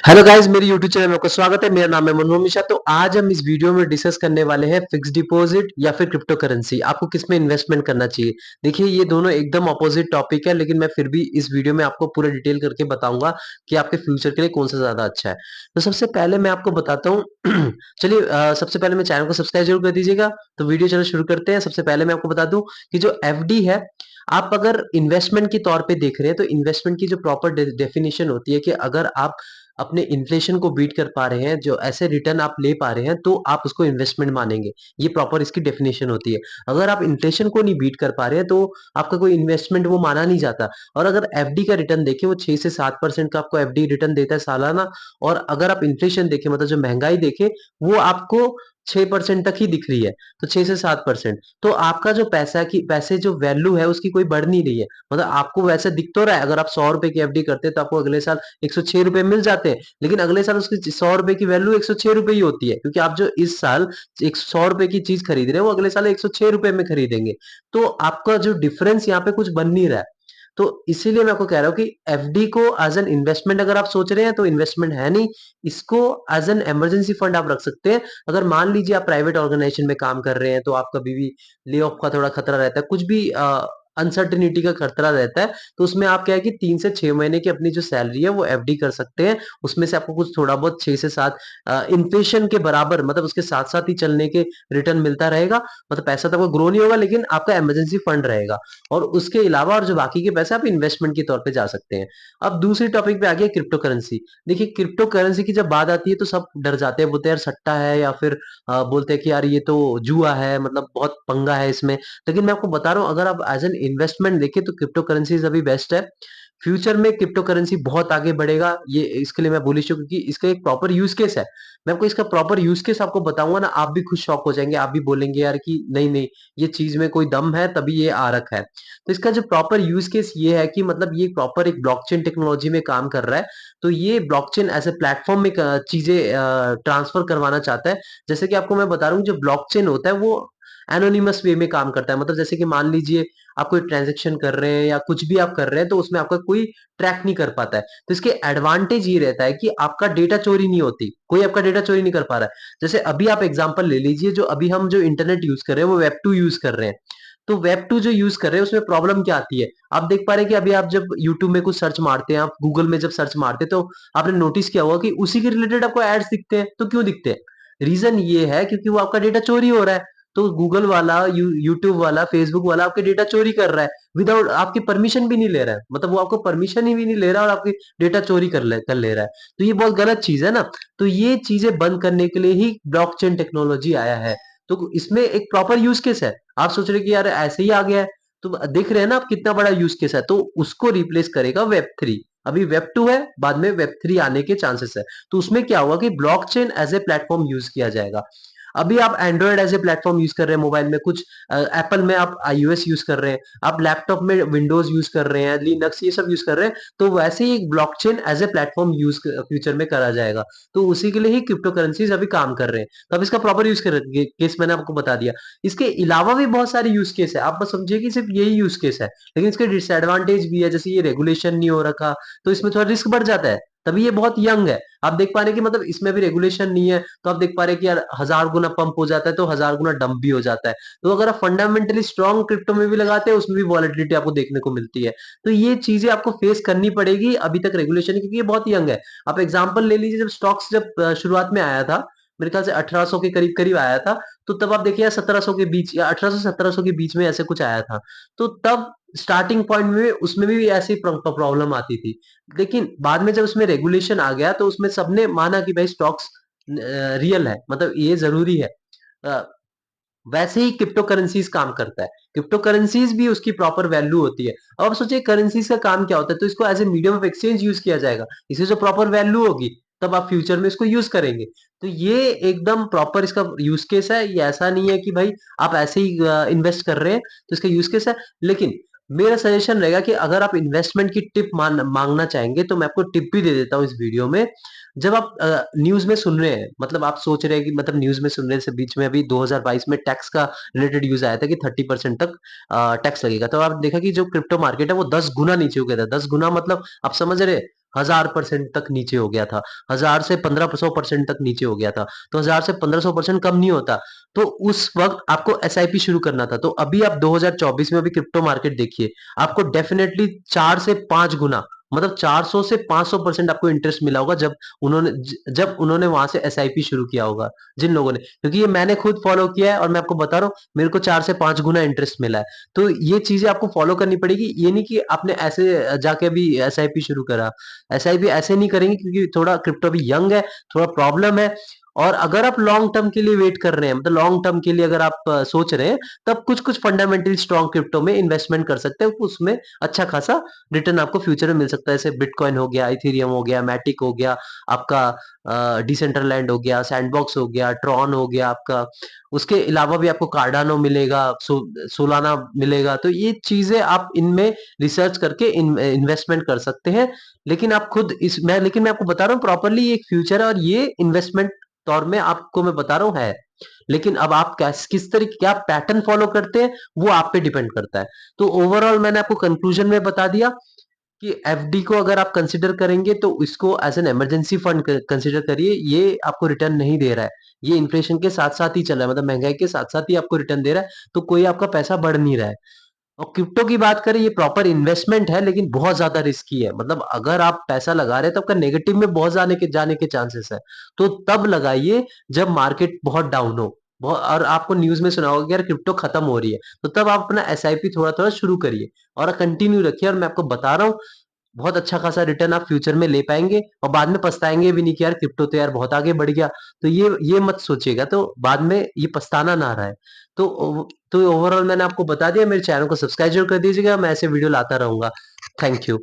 Hello guys, मेरे YouTube channel में आपका स्वागत है। मेरा नाम है मनमोहन मिश्रा। तो आज हम इस वीडियो में डिस्कस करने वाले हैं फिक्स डिपॉजिट या फिर क्रिप्टो करेंसी। आपको किस में इन्वेस्टमेंट करना चाहिए। देखिए, ये दोनों एकदम ऑपोजिट टॉपिक है, लेकिन मैं फिर भी इस वीडियो में आपको पूरा डिटेल करके बताऊंगा कि आपके फ्यूचर के लिए कौन सा ज्यादा अच्छा है। तो सबसे पहले मैं आपको बताता हूँ। चलिए, सबसे पहले मैं चैनल को सब्सक्राइब जरूर कर दीजिएगा। तो वीडियो चलो शुरू करते हैं। सबसे पहले मैं आपको बता दूं कि जो एफडी है, आप अगर इन्वेस्टमेंट के तौर पे देख रहे हैं तो इन्वेस्टमेंट की जो प्रॉपर डेफिनेशन होती है कि अगर आप अपने इन्फ्लेशन को बीट कर पा रहे हैं, जो ऐसे रिटर्न आप ले पा रहे हैं, तो आप उसको इन्वेस्टमेंट मानेंगे। ये प्रॉपर इसकी डेफिनेशन होती है। अगर आप इन्फ्लेशन को नहीं बीट कर पा रहे हैं तो आपका कोई इन्वेस्टमेंट वो माना नहीं जाता। और अगर एफडी का रिटर्न देखें, वो 6 से 7% का आपको एफडी रिटर्न देता है सालाना। और अगर आप इन्फ्लेशन देखें, मतलब जो महंगाई देखें, वो आपको 6% तक ही दिख रही है। तो 6 से 7%। तो आपका जो पैसे जो वैल्यू है उसकी कोई बढ़ नहीं रही है। मतलब आपको वैसे दिख तो रहा है, अगर आप 100 रुपए की एफडी करते हैं तो आपको अगले साल 106 रुपए मिल जाते हैं। लेकिन अगले साल उसकी 100 रुपए की वैल्यू 106 रुपए ही होती है, क्योंकि आप जो इस साल 100 रुपए की चीज खरीद रहे हैं वो अगले साल 106 रुपए में खरीदेंगे। तो आपका जो डिफरेंस यहाँ पे कुछ बन नहीं रहा है। तो इसीलिए मैं आपको कह रहा हूँ कि एफडी को एज एन इन्वेस्टमेंट अगर आप सोच रहे हैं तो इन्वेस्टमेंट है नहीं। इसको एज एन इमरजेंसी फंड आप रख सकते हैं। अगर मान लीजिए आप प्राइवेट ऑर्गेनाइजेशन में काम कर रहे हैं तो आप कभी भी ले ऑफ का थोड़ा खतरा रहता है, कुछ भी अनसर्टेनिटी का खतरा रहता है। तो उसमें आप क्या है कि 3 से 6 महीने की अपनी जो सैलरी है वो एफडी कर सकते हैं। उसमें से आपको कुछ थोड़ा बहुत 6 से 7 इन्फ्लेशन के बराबर, मतलब उसके साथ साथ ही चलने के रिटर्न मिलता रहेगा। मतलब पैसा तो आपको ग्रो नहीं होगा, लेकिन आपका इमरजेंसी फंड रहेगा। और उसके अलावा और जो बाकी के पैसे आप इन्वेस्टमेंट के तौर पे जा सकते हैं। अब दूसरी टॉपिक पे आ गया क्रिप्टो करेंसी। देखिए, क्रिप्टो करेंसी की जब बात आती है तो सब डर जाते हैं, बोलते हैं यार सट्टा है, या फिर बोलते हैं कि यार ये तो जुआ है, मतलब बहुत पंगा है इसमें। लेकिन मैं आपको बता रहा हूँ, अगर आप एज एन इन्वेस्टमेंट देखें तो क्रिप्टो करेंसीज अभी बेस्ट है। फ्यूचर में क्रिप्टो करेंसी बहुत आगे बढ़ेगा, ये इसके लिए मैं बुलिश हूँ, क्योंकि इसका एक प्रॉपर यूज केस है। मैं आपको इसका प्रॉपर यूज केस आपको बताऊंगा ना, आप भी खुद शॉक हो जाएंगे। आप भी बोलेंगे यार कि नहीं नहीं, ये चीज में कोई दम है तभी ये आ रखा है। तो इसका जो प्रॉपर यूज केस ये है कि मतलब ये प्रॉपर एक ब्लॉकचेन टेक्नोलॉजी में काम कर रहा है। तो ये ब्लॉकचेन ऐसे प्लेटफॉर्म में चीजें ट्रांसफर करवाना चाहता है। जैसे कि आपको मैं बता रहा हूँ, जो ब्लॉकचेन होता है वो एनोनिमस वे में काम करता है। मतलब जैसे कि मान लीजिए आप कोई ट्रांजेक्शन कर रहे हैं या कुछ भी आप कर रहे हैं, तो उसमें आपका कोई ट्रैक नहीं कर पाता है। तो इसके एडवांटेज ये रहता है कि आपका डेटा चोरी नहीं होती, कोई आपका डेटा चोरी नहीं कर पा रहा है। जैसे अभी आप एग्जांपल ले लीजिए, जो अभी हम जो इंटरनेट यूज कर रहे हैं वो वेब टू यूज कर रहे हैं। तो वेब टू जो यूज कर रहे हैं उसमें प्रॉब्लम क्या आती है। आप देख पा रहे हैं कि अभी आप जब यूट्यूब में कुछ सर्च मारते हैं, आप गूगल में जब सर्च मारते हैं, तो आपने नोटिस किया होगा कि उसी के रिलेटेड आपको एड्स दिखते हैं। तो क्यों दिखते हैं? रीजन ये है क्योंकि वो आपका डेटा चोरी हो रहा है। तो गूगल वाला, यूट्यूब वाला, फेसबुक वाला आपके डेटा चोरी कर रहा है, विदाउट आपकी परमिशन भी नहीं ले रहा है। मतलब वो आपको परमिशन ही भी नहीं ले रहा और आपकी डेटा चोरी कर ले रहा है। तो ये बहुत गलत चीज है ना। तो ये चीजें बंद करने के लिए ही ब्लॉकचेन टेक्नोलॉजी आया है। तो इसमें एक प्रॉपर यूज केस है। आप सोच रहे कि यार ऐसे ही आ गया है, तो देख रहे हैं ना आप कितना बड़ा यूज केस है। तो उसको रिप्लेस करेगा वेब थ्री। अभी वेब टू है, बाद में वेब थ्री आने के चांसेस है। तो उसमें क्या होगा कि blockchain as a platform use किया जाएगा। अभी आप Android as a platform use कर रहे हैं मोबाइल में, कुछ एप्पल में आप आईओएस यूज कर रहे हैं, आप लैपटॉप में विंडोज यूज कर रहे हैं, लिनक्स, ये सब यूज कर रहे हैं। तो वैसे ही एक blockchain as a platform use future में करा जाएगा। तो उसी के लिए ही क्रिप्टो करेंसीज अभी काम कर रहे हैं। तो अब इसका प्रॉपर यूज केस मैंने आपको बता दिया। इसके अलावा भी बहुत सारे यूज केस है, आप बस समझिए कि सिर्फ यही यूज केस है। लेकिन इसके डिसएडवांटेज भी है, जैसे ये रेगुलेशन नहीं हो रखा, तो इसमें थोड़ा रिस्क बढ़ जाता है। तभी ये बहुत यंग है। आप देख पा रहे हैं कि मतलब इसमें भी रेगुलेशन नहीं है, तो आप देख पा रहे हैं कि यार 1000 गुना पंप हो जाता है तो 1000 गुना डंप भी हो जाता है। तो अगर आप फंडामेंटली स्ट्रॉन्ग क्रिप्टो में भी लगाते हैं, उसमें भी वॉलेटिलिटी आपको देखने को मिलती है। तो ये चीजें आपको फेस करनी पड़ेगी अभी तक रेगुलेशन, क्योंकि ये बहुत यंग है। आप एग्जांपल ले लीजिए, जब स्टॉक्स जब शुरुआत में आया था, मेरे ख्याल से 1800 के करीब करीब आया था। तो तब आप देखिए 1700 के बीच या 1800 से 1700 के बीच में ऐसे कुछ आया था। तो तब स्टार्टिंग पॉइंट में उसमें भी ऐसी प्रॉब्लम आती थी। लेकिन बाद में जब उसमें रेगुलेशन आ गया तो उसमें सबने माना कि भाई स्टॉक्स रियल है, मतलब ये जरूरी है। अ, वैसे ही क्रिप्टो करेंसीज काम करता है। क्रिप्टो करेंसीज भी उसकी प्रॉपर वैल्यू होती है। अब आप सोचिए करेंसीज का काम क्या होता है। तो इसको as a medium of exchange use किया जाएगा। इसे जो प्रॉपर वैल्यू होगी तब आप फ्यूचर में इसको यूज करेंगे। तो ये एकदम प्रॉपर इसका यूज केस है। ये ऐसा नहीं है कि भाई आप ऐसे ही इन्वेस्ट कर रहे हैं, तो इसका यूज केस है। लेकिन मेरा सजेशन रहेगा कि अगर आप इन्वेस्टमेंट की टिप मांगना चाहेंगे तो मैं आपको टिप भी दे देता हूँ इस वीडियो में। जब आप न्यूज में सुन रहे हैं, मतलब आप सोच रहे हैं कि मतलब न्यूज में सुन रहे से बीच में अभी 2022 में टैक्स का रिलेटेड न्यूज आया था कि 30% तक टैक्स लगेगा। तो आप देखा कि जो क्रिप्टो मार्केट है वो 10 गुना नीचे हो गया था। 10 गुना मतलब आप समझ रहे हैं, 1000% तक नीचे हो गया था, 1000 से 1500% तक नीचे हो गया था, तो 1000 से 1500% कम नहीं होता। तो उस वक्त आपको एसआईपी शुरू करना था। तो अभी आप 2024 में अभी क्रिप्टो मार्केट देखिए, आपको डेफिनेटली 4 से 5 गुना, मतलब 400 से 500% आपको इंटरेस्ट मिला होगा जब उन्होंने वहां से एसआईपी शुरू किया होगा, जिन लोगों ने, क्योंकि ये मैंने खुद फॉलो किया है और मैं आपको बता रहा हूँ, मेरे को 4 से 5 गुना इंटरेस्ट मिला है। तो ये चीजें आपको फॉलो करनी पड़ेगी। ये नहीं कि आपने ऐसे जाके अभी एसआईपी शुरू करा, एसआईपी ऐसे नहीं करेंगे, क्योंकि थोड़ा क्रिप्टो अभी यंग है, थोड़ा प्रॉब्लम है। और अगर आप लॉन्ग टर्म के लिए वेट कर रहे हैं, मतलब लॉन्ग टर्म के लिए अगर आप सोच रहे हैं, तब कुछ कुछ फंडामेंटली स्ट्रॉन्ग क्रिप्टो में इन्वेस्टमेंट कर सकते हैं, उसमें अच्छा खासा रिटर्न आपको फ्यूचर में मिल सकता है। जैसे बिटकॉइन हो गया, इथेरियम हो गया, मैटिक हो गया, आपका डिसेंट्रलैंड हो गया, सैंडबॉक्स हो गया, ट्रॉन हो गया आपका। उसके अलावा भी आपको कार्डानो मिलेगा, सोलाना मिलेगा। तो ये चीजें आप इनमें रिसर्च करके इन्वेस्टमेंट कर सकते हैं। लेकिन आप खुद लेकिन मैं आपको बता रहा हूँ प्रॉपरली, ये एक फ्यूचर है और ये इन्वेस्टमेंट तौर में आपको मैं बता रहा हूँ है। लेकिन अब आप किस तरीके क्या पैटर्न फॉलो करते हैं, वो आप पे डिपेंड करता है। तो ओवरऑल मैंने आपको कंक्लूजन में बता दिया कि एफडी को अगर आप कंसिडर करेंगे तो इसको as an emergency fund consider करिए। ये आपको रिटर्न नहीं दे रहा है, ये इन्फ्लेशन के साथ साथ ही चल रहा है, मतलब महंगाई के साथ साथ ही आपको रिटर्न दे रहा है। तो कोई आपका पैसा बढ़ नहीं रहा है। और क्रिप्टो की बात करें, ये प्रॉपर इन्वेस्टमेंट है, लेकिन बहुत ज्यादा रिस्की है। मतलब अगर आप पैसा लगा रहे हैं तो आपका नेगेटिव में बहुत जाने के चांसेस है। तो तब लगाइए जब मार्केट बहुत डाउन हो, बहुत, और आपको न्यूज में सुना होगा कि यार क्रिप्टो खत्म हो रही है, तो तब आप अपना एसआईपी थोड़ा थोड़ा शुरू करिए और कंटिन्यू रखिए। और मैं आपको बता रहा हूँ, बहुत अच्छा खासा रिटर्न आप फ्यूचर में ले पाएंगे और बाद में पछताएंगे भी नहीं कि यार क्रिप्टो तो यार बहुत आगे बढ़ गया। तो ये मत सोचिएगा, तो बाद में ये पछताना ना रहा है। तो ओवरऑल मैंने आपको बता दिया। मेरे चैनल को सब्सक्राइब जरूर कर दीजिएगा, मैं ऐसे वीडियो लाता रहूंगा। Thank you.